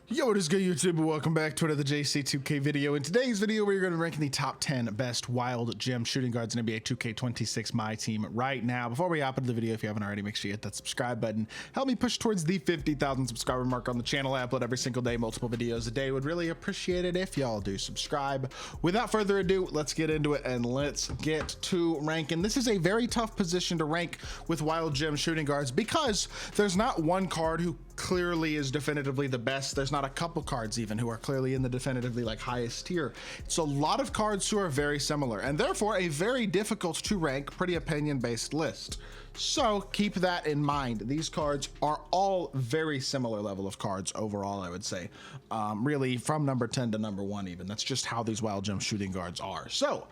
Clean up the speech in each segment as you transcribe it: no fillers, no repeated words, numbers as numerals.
Yo, what is good, YouTube? Welcome back to another JC2K video. In today's video, we're going to rank the top 10 best wild gem shooting guards in NBA 2K26 MyTEAM right now. Before we hop into the video, if you haven't already, make sure you hit that subscribe button. Help me push towards the 50,000 subscriber mark on the channel. I upload every single day, multiple videos a day. Would really appreciate it if y'all do subscribe. Without further ado, let's get into it and let's get to ranking. This is a very tough position to rank with wild gem shooting guards because there's not one card who clearly is definitively the best. There's not a couple cards even who are clearly in the definitively like highest tier. It's a lot of cards who are very similar and therefore a very difficult to rank, pretty opinion based list. So keep that in mind. These cards are all very similar level of cards overall, I would say. Really from number 10 to number 1 even. That's just how these wild gem shooting guards are. So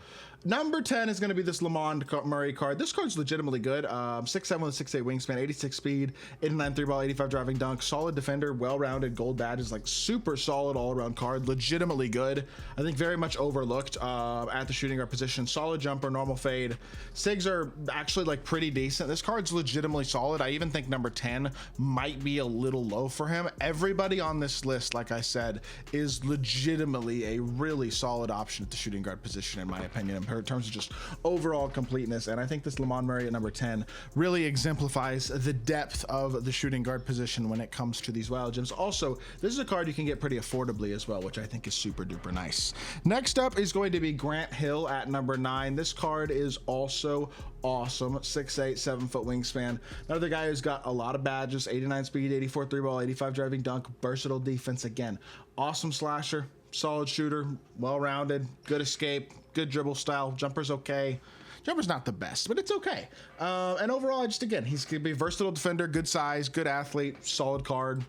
number 10 is going to be this Lamond Murray card. This card's legitimately good. 6'7" with a 6'8" wingspan, 86 speed, 89 3-ball, 85 driving dunk, solid defender, well-rounded, gold badges, like super solid all-around card, legitimately good. I think very much overlooked at the shooting guard position. Solid jumper, normal fade. Sigs are actually like pretty decent. This card's legitimately solid. I even think number 10 might be a little low for him. Everybody on this list, like I said, is legitimately a really solid option at the shooting guard position, in my opinion, in terms of just overall completeness. And I think this Lamond Murray at number 10 really exemplifies the depth of the shooting guard position when it comes to these wild gems. Also, this is a card you can get pretty affordably as well, which I think is super duper nice. Next up is going to be Grant Hill at number 9. This card is also awesome. 6'8", 7-foot wingspan. Another guy who's got a lot of badges, 89 speed, 84 3-ball, 85 driving dunk, versatile defense. Again, awesome slasher, solid shooter, well-rounded, good escape, good dribble style. Jumper's okay. Jumper's not the best, but it's okay. And overall, again, he's gonna be a versatile defender, good size, good athlete, solid card.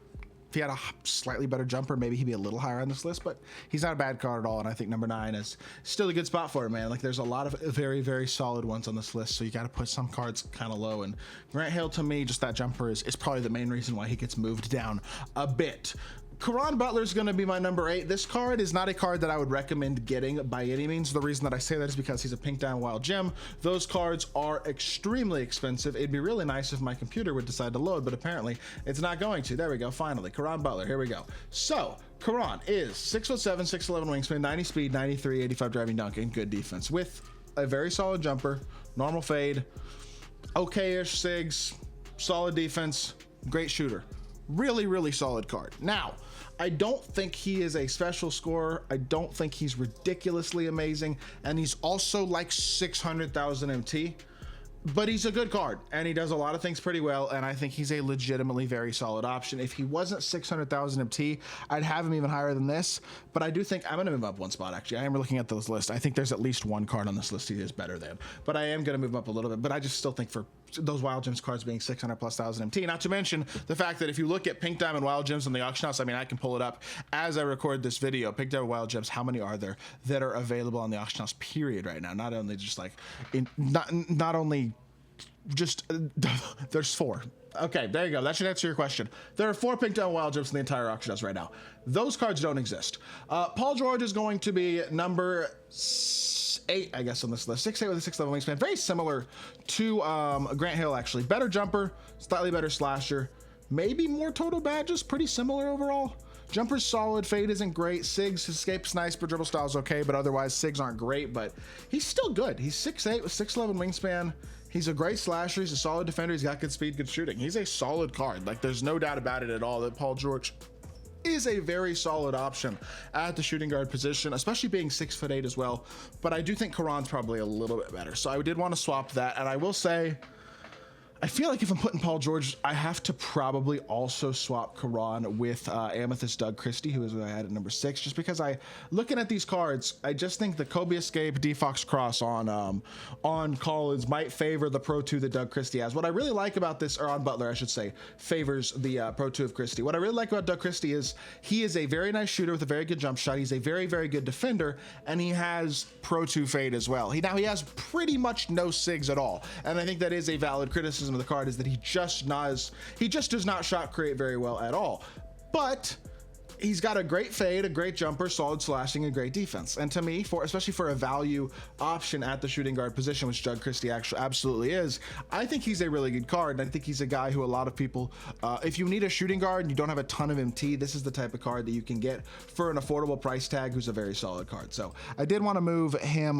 If he had a slightly better jumper, maybe he'd be a little higher on this list, but he's not a bad card at all. And I think number 9 is still a good spot for him, man. Like there's a lot of very, very solid ones on this list. So you got to put some cards kind of low. And Grant Hill, to me, just that jumper is probably the main reason why he gets moved down a bit. Caron Butler is going to be my number 8. This card is not a card that I would recommend getting by any means. The reason that I say that is because he's a pink down wild gem. Those cards are extremely expensive. It'd be really nice if my computer would decide to load, but apparently it's not going to. There we go. Finally, Caron Butler. Here we go. So Caron is 6'7", 6'11" wingspan, 90 speed, 93, 85 driving dunk, and good defense with a very solid jumper, normal fade, okay-ish sigs, solid defense, great shooter. Really, really solid card. Now, I don't think he is a special scorer. I don't think he's ridiculously amazing. And he's also like 600,000 MT. But he's a good card and he does a lot of things pretty well, and I think he's a legitimately very solid option. If he wasn't 600,000 MT, I'd have him even higher than this, but I do think I'm gonna move up one spot. Actually, I am looking at this list. I think there's at least one card on this list he is better than, but I am gonna move up a little bit. But I just still think for those wild gems cards being 600,000+ MT, not to mention the fact that if you look at pink diamond wild gems on the auction house, I mean, I can pull it up as I record this video. Pink diamond wild gems, how many are there that are available on the auction house period right now? Not only just like not only just there's 4. Okay, there you go. That should answer your question. There are 4 pink down wild gems in the entire auction house right now. Those cards don't exist. Paul George is going to be number 8, I guess, on this list. 6'8" with a 6'11" wingspan. Very similar to Grant Hill, actually. Better jumper, slightly better slasher, maybe more total badges. Pretty similar overall. Jumper's solid, fade isn't great. Sigs, his escape's nice, but dribble style's okay, but otherwise Sigs aren't great, but he's still good. He's 6'8" with 6'11" wingspan. He's a great slasher. He's a solid defender. He's got good speed, good shooting. He's a solid card. Like there's no doubt about it at all that Paul George is a very solid option at the shooting guard position, especially being 6'8" as well. But I do think Caron's probably a little bit better. So I did want to swap that. And I will say, I feel like if I'm putting Paul George, I have to probably also swap Caron with Amethyst Doug Christie, who is what I had at number 6, just because looking at these cards, I just think the Kobe Escape Defox Cross on Collins might favor the Pro 2 that Doug Christie has. What I really like about this, or on Butler, I should say, favors the Pro 2 of Christie. What I really like about Doug Christie is he is a very nice shooter with a very good jump shot. He's a very, very good defender, and he has Pro 2 fade as well. He has pretty much no sigs at all, and I think that is a valid criticism of the card, is that he just does not shot create very well at all. But he's got a great fade, a great jumper, solid slashing, and great defense. And to me, especially for a value option at the shooting guard position, which Doug Christie actually absolutely is, I think he's a really good card. And I think he's a guy who a lot of people, if you need a shooting guard and you don't have a ton of MT, this is the type of card that you can get for an affordable price tag, who's a very solid card. So I did want to move him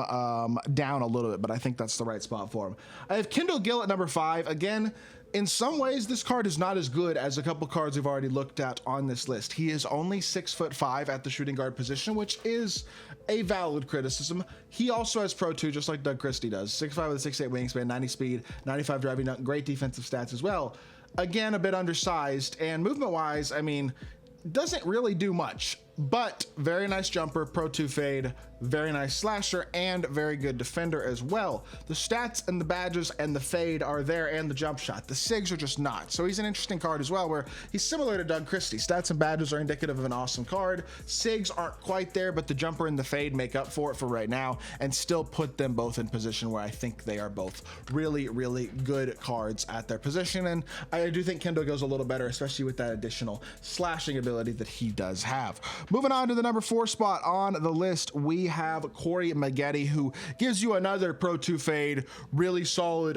down a little bit, but I think that's the right spot for him. I have Kendall Gill at number 5. Again, in some ways, this card is not as good as a couple cards we've already looked at on this list. He is only 6'5" at the shooting guard position, which is a valid criticism. He also has Pro 2, just like Doug Christie does. 6'5" with a 6'8" wingspan, 90 speed, 95 driving, great defensive stats as well. Again, a bit undersized, and movement-wise, I mean, doesn't really do much, but very nice jumper, Pro 2 fade, very nice slasher, and very good defender as well. The stats and the badges and the fade are there, and the jump shot. The SIGs are just not. So he's an interesting card as well, where he's similar to Doug Christie. Stats and badges are indicative of an awesome card. SIGs aren't quite there, but the jumper and the fade make up for it for right now, and still put them both in position where I think they are both really, really good cards at their position. And I do think Kendall goes a little better, especially with that additional slashing ability that he does have. Moving on to the number 4 spot on the list, we have Corey Maggette, who gives you another Pro 2 fade, really solid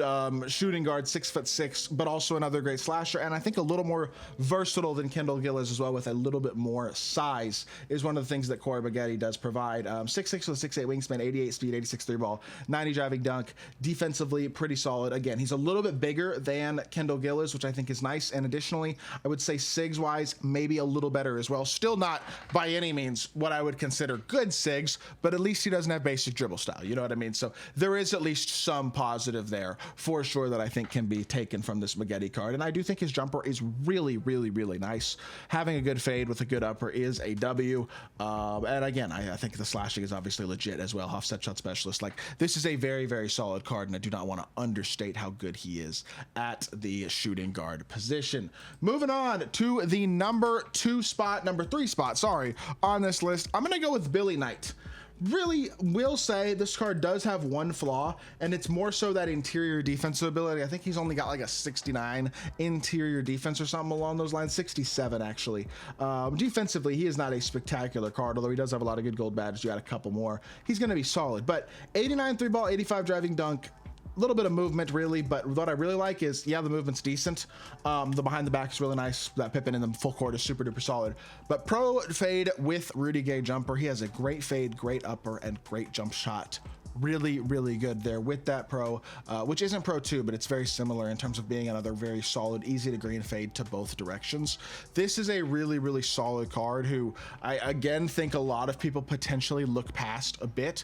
shooting guard, 6'6", but also another great slasher, and I think a little more versatile than Kendall Gill is as well, with a little bit more size, is one of the things that Corey Maggette does provide. 6'6" with a 6'8" wingspan, 88 speed, 86 3 ball, 90 driving dunk, defensively pretty solid. Again, he's a little bit bigger than Kendall Gill is, which I think is nice, and additionally, I would say SIGs wise, maybe a little better as well. Still not by any means what I would consider good SIGs, but at least he doesn't have basic dribble style, you know what I mean? So there is at least some positive there for sure that I think can be taken from this Maggette card. And I do think his jumper is really, really, really nice. Having a good fade with a good upper is a W. And again, I think the slashing is obviously legit as well. Offset shot specialist. Like, this is a very, very solid card, and I do not want to understate how good he is at the shooting guard position. Moving on to the number 3 spot, sorry, on this list, I'm going to go with Billy Knight. Really will say this card does have one flaw, and it's more so that interior defensive ability. I think he's only got like a 69 interior defense or something along those lines, 67 actually. Defensively, he is not a spectacular card, although he does have a lot of good gold badges. You got a couple more. He's going to be solid, but 89 3 ball, 85 driving dunk, little bit of movement really, but what I really like is, yeah, the movement's decent. The behind the back is really nice. That Pippen in the full court is super duper solid. But pro fade with Rudy Gay jumper. He has a great fade, great upper, and great jump shot. Really, really good there with that pro, which isn't Pro 2, but it's very similar in terms of being another very solid, easy to green fade to both directions. This is a really, really solid card who I, again, think a lot of people potentially look past a bit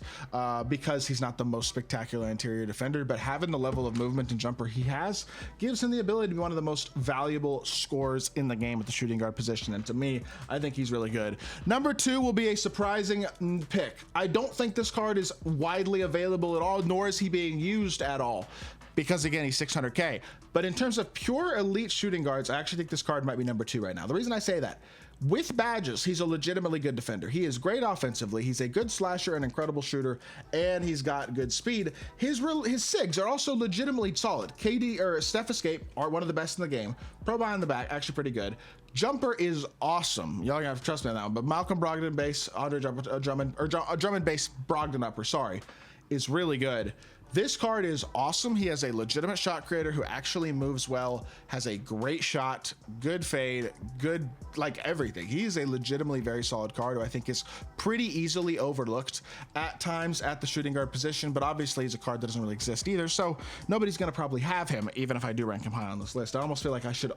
because he's not the most spectacular interior defender, but having the level of movement and jumper he has gives him the ability to be one of the most valuable scorers in the game at the shooting guard position. And to me, I think he's really good. Number 2 will be a surprising pick. I don't think this card is widely available at all, nor is he being used at all, because again, he's 600k. But in terms of pure elite shooting guards, I actually think this card might be number 2 right now. The reason I say that, with badges, he's a legitimately good defender. He is great offensively. He's a good slasher, an incredible shooter, and he's got good speed. His SIGs are also legitimately solid. KD or Steph Escape are one of the best in the game. Pro behind the back, actually pretty good. Jumper is awesome. Y'all gonna have to trust me on that one. But Malcolm Brogdon base, Andre Drummond base Brogdon upper, sorry, is really good. This card is awesome. He has a legitimate shot creator who actually moves well, has a great shot, good fade, good, like everything. He is a legitimately very solid card who I think is pretty easily overlooked at times at the shooting guard position, but obviously he's a card that doesn't really exist either, so nobody's gonna probably have him, even if I do rank him high on this list. I almost feel like I should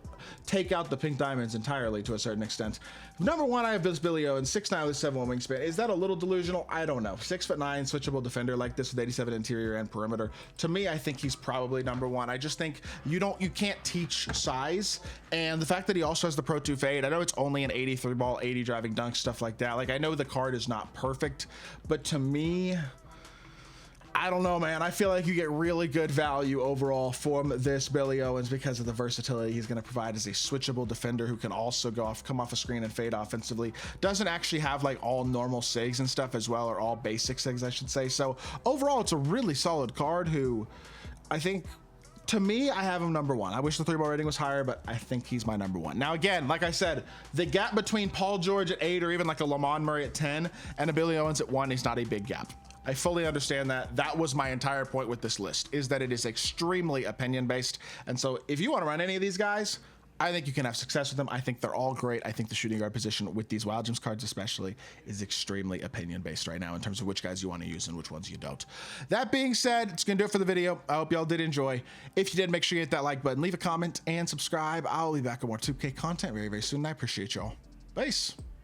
take out the pink diamonds entirely to a certain extent. Number 1, I have this Billy Owen, 6'9" with 7'1" wingspan. Is that a little delusional? I don't know. 6'9", switchable defender like this with 87 interior and perimeter. To me, I think he's probably number 1. I just think you can't teach size, and the fact that he also has the Pro 2 fade. I know it's only an 83 ball, 80 driving dunk, stuff like that. Like, I know the card is not perfect, but to me, I don't know, man. I feel like you get really good value overall from this Billy Owens because of the versatility he's going to provide as a switchable defender who can also come off a screen and fade offensively. Doesn't actually have like all normal SIGs and stuff as well, or all basic SIGs, I should say. So overall, it's a really solid card who I think to me, I have him number 1. I wish the 3-ball rating was higher, but I think he's my number 1. Now, again, like I said, the gap between Paul George at 8 or even like a Lamond Murray at 10 and a Billy Owens at 1 is not a big gap. I fully understand that. That was my entire point with this list, is that it is extremely opinion based. And so if you want to run any of these guys, I think you can have success with them. I think they're all great. I think the shooting guard position with these Wild Gems cards especially is extremely opinion based right now in terms of which guys you want to use and which ones you don't. That being said, it's gonna do it for the video. I hope y'all did enjoy. If you did, make sure you hit that like button, leave a comment and subscribe. I'll be back with more 2K content very, very soon. I appreciate y'all. Peace.